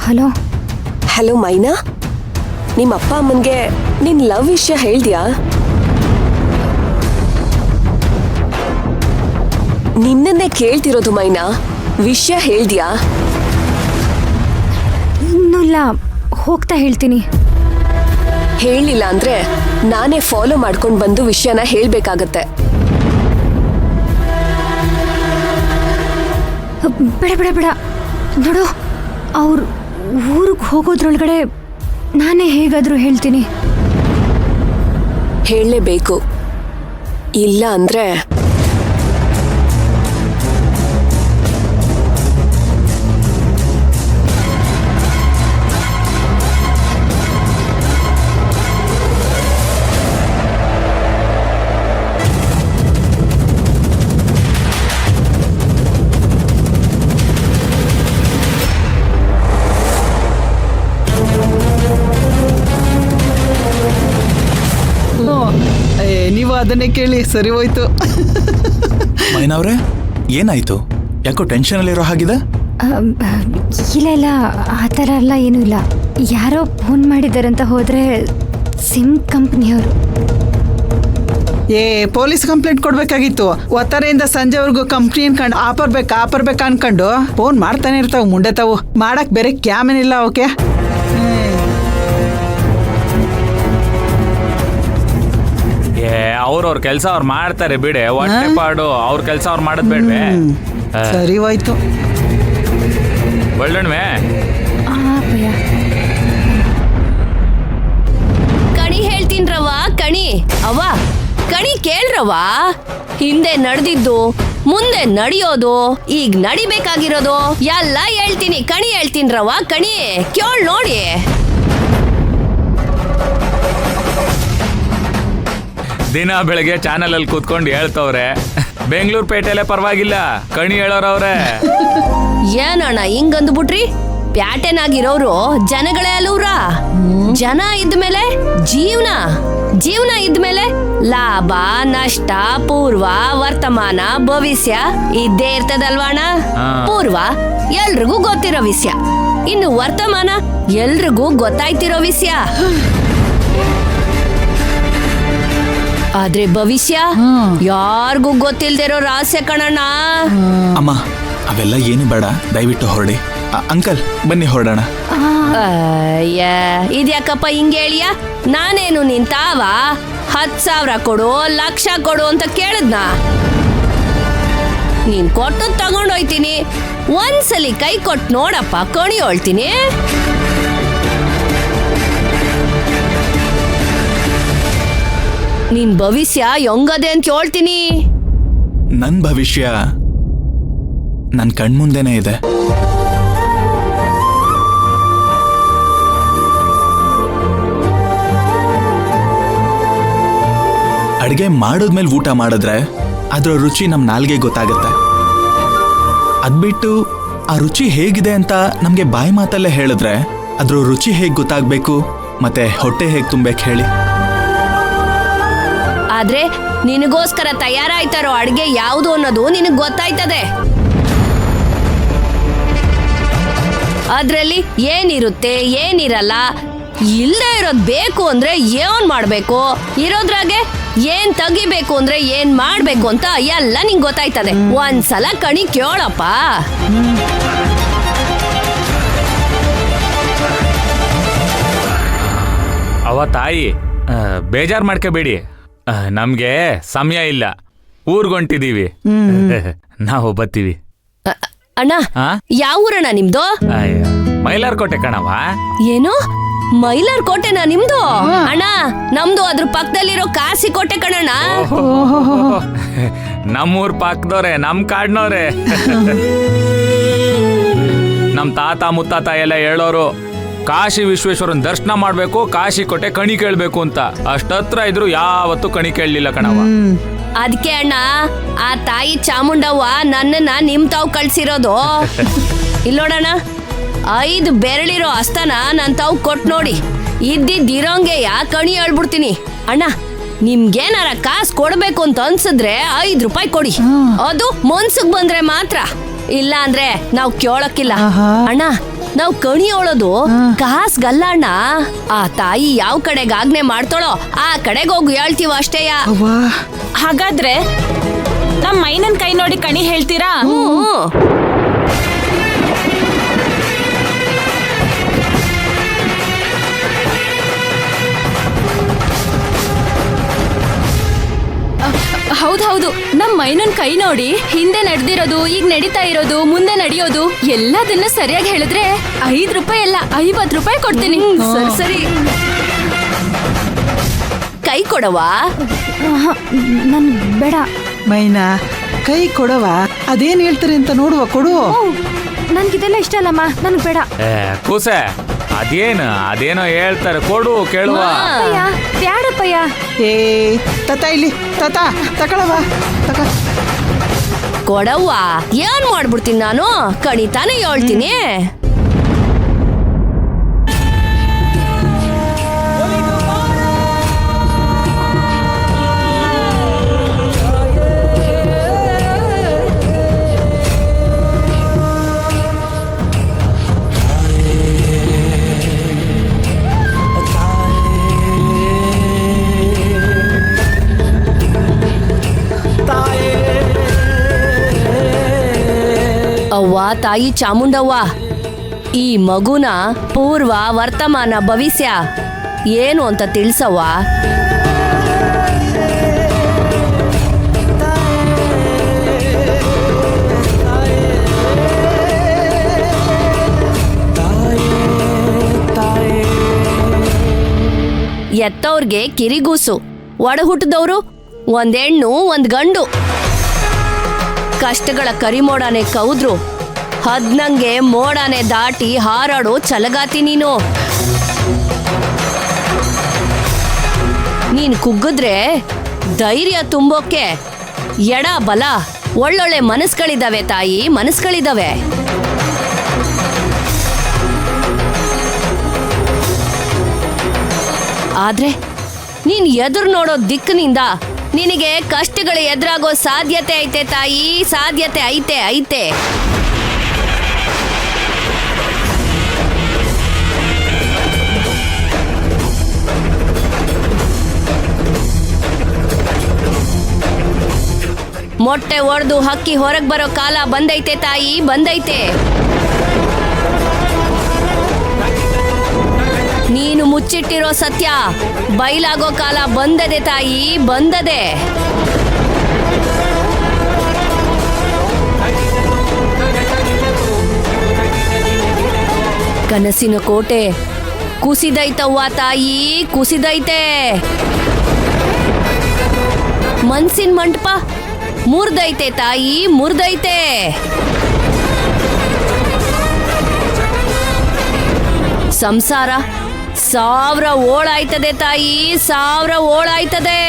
Hello hello ಮೈನಾ, ನಿಮ್ಮ ಅಪ್ಪ ಅಮ್ಮನ್ಗೆ ನಿನ್ ಲವ್ ವಿಷಯ ಹೇಳ್ದ್ಯಾ? ನಿನ್ನನ್ನೇ ಕೇಳ್ತಿರೋದು ಮೈನಾ, ವಿಷಯ ಹೇಳ್ದ್ಯಾ? ಇನ್ನೂ ಇಲ್ಲ, ಹೋಗ್ತಾ ಹೇಳ್ತೀನಿ. ಹೇಳಿಲ್ಲ ಅಂದ್ರೆ ನಾನೇ ಫಾಲೋ ಮಾಡ್ಕೊಂಡು ಬಂದು ವಿಷಯನ ಹೇಳ್ಬೇಕಾಗತ್ತೆ. ಬೇಡ ಬೇಡ ಬೇಡ, ನೋಡು, ಅವ್ರು ಊರಿಗೆ ಹೋಗೋದ್ರೊಳಗಡೆ ನಾನೇ ಹೇಗಾದರೂ ಹೇಳ್ತೀನಿ. ಹೇಳಲೇಬೇಕು, ಇಲ್ಲ ಅಂದ್ರೆ ನೀವು ಅದನ್ನೇ ಕೇಳಿ, ಸರಿ ಹೋಯ್ತು. ಮೈನವ್ರೆ, ಏನಾಯ್ತು? ಯಾಕೋ ಟೆನ್ಷನಲ್ಲಿರೋ ಹಾಗಿದೆ? ಇಲ್ಲ ಇಲ್ಲ, ಆ ಥರ ಎಲ್ಲ ಏನೂ ಇಲ್ಲ. ಯಾರೋ ಫೋನ್ ಮಾಡಿದ್ದಾರಂತ ಹೋದರೆ ಸಿಮ್ ಕಂಪ್ನಿಯವರು. ಪೊಲೀಸ್ ಕಂಪ್ಲೇಂಟ್ ಕೊಡ್ಬೇಕಾಗಿತ್ತು. ಒತ್ತರೆಯಿಂದ ಸಂಜೆವರೆಗೂ ಕಂಪ್ನಿ ಅನ್ಕೊಂಡು ಆಪರ್ ಬೇಕಾ ಅನ್ಕೊಂಡು ಫೋನ್ ಮಾಡ್ತಾನೆ ಇರ್ತಾವ ಮುಂಡೆ ತಾವು. ಮಾಡಕ್ ಬೇರೆ ಕ್ಯಾಮೇನಿಲ್ಲ ಅವಕ್ಕೆ. ಅವ್ರವ್ರ ಕೆಲಸ ಅವ್ರು ಮಾಡ್ತಾರೆ ಬಿಡೆ, ಹೊಟ್ಟೆ ಪಾಡು ಅವ್ರ ಕೆಲಸ ಅವ್ರು ಮಾಡೋದ್ ಬೇಡ್ವೆ? ಸರಿ ಹೋಯ್ತು. ಒಳ್ಳಣ್ವೆ ಕಣಿ ಹೇಳ್ತೀನ್ರವ, ಕಣಿ ಅವ್ವ, ಕಣಿ ಕೇಳ್ರವ. ಹಿಂದೆ ನಡೆದಿದ್ದು, ಮುಂದೆ ನಡೆಯೋದು, ಈಗ ನಡಿಬೇಕಾಗಿರೋದು ಎಲ್ಲ ಹೇಳ್ತೀನಿ. ಕಣಿ ಹೇಳ್ತೀನ್ರವ, ಕಣಿ ಕೇಳ್ ನೋಡಿ. ದಿನ ಬೆಳಗ್ಗೆ ಚಾನಲ್ ಅಲ್ಲಿ ಕೂತ್ಕೊಂಡು ಹೇಳ್ತವ್ರೆ. ಬೆಂಗಳೂರು ಪೇಟೆಲೆ ಪರವಾಗಿಲ್ಲ, ಕಣಿ ಹೇಳೋರವ್ರೆ. ಏನಣ್ಣ ಹಿಂಗಂದ್ಬಿಟ್ರಿ? ಪ್ಯಾಟೆನಾಗಿರೋರು ಜನಗಳೇ ಅಲ್ಲವ್ರ. ಜನ ಇದ್ಮೇಲೆ ಜೀವನ ಇದ್ಮೇಲೆ ಲಾಭ ನಷ್ಟ, ಪೂರ್ವ ವರ್ತಮಾನ ಭವಿಷ್ಯ ಇದ್ದೇ ಇರ್ತದಲ್ವಾಣ. ಪೂರ್ವ ಎಲ್ರಿಗೂ ಗೊತ್ತಿರೋ ವಿಷಯ, ಇನ್ನು ವರ್ತಮಾನ ಎಲ್ರಿಗೂ ಗೊತ್ತಾಯ್ತಿರೋ ವಿಷಯ. ಆದ್ರೆ ಭವಿಷ್ಯ ಯಾರಿಗೂ ಗೊತ್ತಿಲ್ದಿರೋ ರಹಸ್ಯ ಕಣಣ್ಣ. ಅಮ್ಮ, ಅವೆಲ್ಲ ಏನು ಬೇಡ, ದಯವಿಟ್ಟು ಹೊರಡಿ. ಅಂಕಲ್ ಬನ್ನಿ ಹೊರಡೋಣ. ಇದ್ಯಾಕಪ್ಪ ಹಿಂಗೆ ಹೇಳಿಯ? ನಾನೇನು ನಿಂತಾವ 10,000 ಕೊಡು, ಲಕ್ಷ ಕೊಡು ಅಂತ ಕೇಳದ್ನಾ? ನೀನ್ ಕೊಟ್ಟು ತಗೊಂಡೋಯ್ತೀನಿ, ಒಂದ್ಸಲಿ ಕೈ ಕೊಟ್ಟು ನೋಡಪ್ಪ, ಕಣಿ ಹೇಳ್ತೀನಿ. ನಿನ್ ಭವಿಷ್ಯ ಹೆಂಗದೆ ಅಂತ ಹೇಳ್ತೀನಿ. ನನ್ ಭವಿಷ್ಯ ನನ್ ಕಣ್ಮುಂದೆನೇ ಇದೆ. ಅಡ್ಗೆ ಮಾಡೋದ್ಮೇಲೆ ಊಟ ಮಾಡಿದ್ರೆ ಅದ್ರ ರುಚಿ ನಮ್ ನಾಲ್ಗೆ ಗೊತ್ತಾಗತ್ತೆ. ಅದ್ಬಿಟ್ಟು ಆ ರುಚಿ ಹೇಗಿದೆ ಅಂತ ನಮ್ಗೆ ಬಾಯಿ ಮಾತಲ್ಲೇ ಹೇಳಿದ್ರೆ ಅದ್ರ ರುಚಿ ಹೇಗ್ ಗೊತ್ತಾಗ್ಬೇಕು, ಮತ್ತೆ ಹೊಟ್ಟೆ ಹೇಗ್ ತುಂಬೇಕು ಹೇಳಿ? ಆದ್ರೆ ನಿನಗೋಸ್ಕರ ತಯಾರಾಯ್ತಾರೋ ಅಡ್ಗೆ ಯಾವುದು ಅನ್ನೋದು ನಿನಗ್ ಗೊತ್ತಾಯ್ತದೆ. ಅದ್ರಲ್ಲಿ ಏನಿರುತ್ತೆ ಏನಿರಲ್ಲ, ಇಲ್ಲದೆ ಇರೋದ್ ಬೇಕು ಅಂದ್ರೆ ಏನ್ ಮಾಡ್ಬೇಕು, ಇರೋದ್ರಾಗೆ ಏನ್ ತೆಗಿಬೇಕು ಅಂದ್ರೆ ಏನ್ ಮಾಡ್ಬೇಕು ಅಂತ ಎಲ್ಲ ನಿಂಗ್ ಗೊತ್ತಾಯ್ತದೆ. ಒಂದ್ಸಲ ಕಣಿ ಕೇಳಪ್ಪ. ಅವ ತಾಯಿ, ಬೇಜಾರ್ ಮಾಡ್ಕೋಬೇಡಿ, ನಮ್ಗೆ ಸಮಯ ಇಲ್ಲ, ಊರ್ಗೊಂಟಿದೀವಿ. ನಾವು ಬತ್ತೀವಿ. ಅಣ್ಣ, ಯಾವ ಊರಣ್ಣ ನಿಮ್ದು? ಮೈಲಾರ್ಕೋಟೆ ಕಣವ. ಏನು ಮೈಲಾರ್ ಕೋಟೆನಾ ನಿಮ್ದು? ಅಣ್ಣ, ನಮ್ದು ಅದ್ರ ಪಕ್ಕದಲ್ಲಿರೋ ಕಾಸಿ ಕೋಟೆ ಕಣಣ್ಣ. ನಮ್ಮೂರ್ ಪಕ್ಕದವ್ರೆ, ನಮ್ ಕಾಡ್ನವ್ರೆ. ನಮ್ ತಾತ ಮುತ್ತಾತ ಎಲ್ಲ ಹೇಳೋರು, ಕಾಶಿ ವಿಶ್ವೇಶ್ವರನ್ ದರ್ಶನ ಮಾಡ್ಬೇಕು, ಕಾಶಿ ಕೋಟೆ ಕಣಿ ಕೇಳ್ಬೇಕು ಅಂತ. ಅಷ್ಟತ್ರ ಇದ್ರು ಯಾವತ್ತೂ ಕಣಿ ಕೇಳಲಿಲ್ಲ ಕಣವ. ಅದಕ್ಕೆ ಅಣ್ಣ, ಆ ತಾಯಿ ಚಾಮುಂಡವ್ವ ನನ್ನನ್ನ ನಿಮ್ ತಾವ್ ಕಳ್ಸಿರೋದು. ಇಲ್ಲೋಡಣ, 5 ಬೆರಳಿರೋ ಹಸ್ತನ ನನ್ ತಾವ್ ಕೊಟ್ ನೋಡಿ. ಇದ್ದಿದ್ದಿರೋಂಗೆಯ ಕಣಿ ಹೇಳ್ಬಿಡ್ತೀನಿ. ಅಣ್ಣ, ನಿಮ್ಗೇನಾರ ಕಾಸು ಕೊಡ್ಬೇಕು ಅಂತ ಅನ್ಸಿದ್ರೆ 5 ರೂಪಾಯಿ ಕೊಡಿ. ಅದು ಮನ್ಸಿಗೆ ಬಂದ್ರೆ ಮಾತ್ರ, ಇಲ್ಲ ಅಂದ್ರೆ ನಾವ್ ಕೇಳಕ್ಕಿಲ್ಲ. ಅಣ್ಣ, ನಾವ್ ಕಣಿಯೋಳೋದು ಕಾಸ್ಗಲ್ಲ ಅಣ್ಣ. ಆ ತಾಯಿ ಯಾವ ಕಡೆಗ್ ಆಜ್ಞೆ ಮಾಡ್ತಾಳೋ ಆ ಕಡೆಗ್ ಹೋಗಿ ಹೇಳ್ತೀವ ಅಷ್ಟೇಯ. ಅವ್ವಾ ಹಾಗಾದ್ರೆ ನಮ್ ಮೈನನ್ ಕೈ ನೋಡಿ ಕಣಿ ಹೇಳ್ತೀರಾ? ಹೌದೌದು, ನಮ್ ಮೈನನ್ ಕೈ ನೋಡಿ ಹಿಂದೆ ನಡೆದಿರೋದು, ಈಗ ನಡೀತಾ ಇರೋದು, ಮುಂದೆ ನಡೆಯೋದು ಎಲ್ಲದನ್ನ ಸರಿಯಾಗಿ ಹೇಳಿದ್ರೆ 5 ರೂಪಾಯಿ ಅಲ್ಲ 50 ರೂಪಾಯಿ ಕೊಡ್ತೀನಿ. ಸರಿ ಸರಿ, ಕೈ ಕೊಡವಾ? ನನ್ ಬೇಡ. ಮೈನಾ ಕೈ ಕೊಡವ, ಅದೇನ್ ಹೇಳ್ತಾರೆ ಅಂತ ನೋಡುವ, ಕೊಡು. ನನ್ಗಿದೆಲ್ಲ ಇಷ್ಟ ಅಲ್ಲಮ್ಮ, ನನ್ಗ್ ಬೇಡ. ಕೂಸೆ ಅದೇನೋ ಹೇಳ್ತಾರೆ, ಕೊಡು ಕೇಳುವ. ಅಪ್ಪಯ್ಯ, ಬ್ಯಾಡಪ್ಪಯ್ಯ. ಏ ತತ ಇಲ್ಲಿ ತತ ತಕೊಳವ ತಕ. ಕೊಡವ್ವ, ಏನ್ ಮಾಡ್ಬಿಡ್ತೀನಿ ನಾನು, ಕಣಿತಾನೆ ಹೇಳ್ತೀನಿ. ಅವ್ವ ತಾಯಿ ಚಾಮುಂಡವ್ವ, ಈ ಮಗುನ ಪೂರ್ವ ವರ್ತಮಾನ ಭವಿಷ್ಯ ಏನು ಅಂತ ತಿಳ್ಸವ್ವ. ಎತ್ತವ್ರಿಗೆ ಕಿರಿಗೂಸು, ಒಡ ಹುಟ್ಟಿದವ್ರು ಒಂದ್ ಹೆಣ್ಣು ಒಂದ್ ಗಂಡು. ಕಷ್ಟಗಳ ಕರಿಮೋಡಾನೆ ಕೌದ್ರು, ಹದ್ನಂಗೆ ಮೋಡಾನೆ ದಾಟಿ ಹಾರಾಡೋ ಛಲಗಾತಿ ನೀನು. ನೀನ್ ಕುಗ್ಗಿದ್ರೆ ಧೈರ್ಯ ತುಂಬೋಕೆ ಎಡ ಬಲ ಒಳ್ಳೊಳ್ಳೆ ಮನಸ್ಗಳಿದಾವೆ ತಾಯಿ, ಮನಸ್ಗಳಿದಾವೆ. ಆದ್ರೆ ನೀನ್ ಎದುರು ನೋಡೋ ದಿಕ್ಕಿನಿಂದ ನಿನಗೆ ಕಷ್ಟಗಳು ಎದುರಾಗೋ ಸಾಧ್ಯತೆ ಐತೆ ತಾಯಿ, ಸಾಧ್ಯತೆ ಐತೆ ಐತೆ. ಮೊಟ್ಟೆ ಒಡೆದು ಹಕ್ಕಿ ಹೊರಗ್ ಬರೋ ಕಾಲ ಬಂದೈತೆ ತಾಯಿ, ಬಂದೈತೆ. ನೀನು ಮುಚ್ಚಿಟ್ಟಿರೋ ಸತ್ಯ ಬಯಲಾಗೋ ಕಾಲ ಬಂದದೆ ತಾಯಿ, ಬಂದದೆ. ಕನಸಿನ ಕೋಟೆ ಕುಸಿದೈತವ್ವ ತಾಯಿ, ಕುಸಿದೈತೆ. ಮನ್ಸಿನ ಮಂಟಪ ಮುರ್ದೈತೆ ತಾಯಿ, ಮುರ್ದೈತೆ. ಸಂಸಾರ 1000 ಓಳಾಯ್ತದೆ ತಾಯಿ, 1000 ಓಳಾಯ್ತದೆ.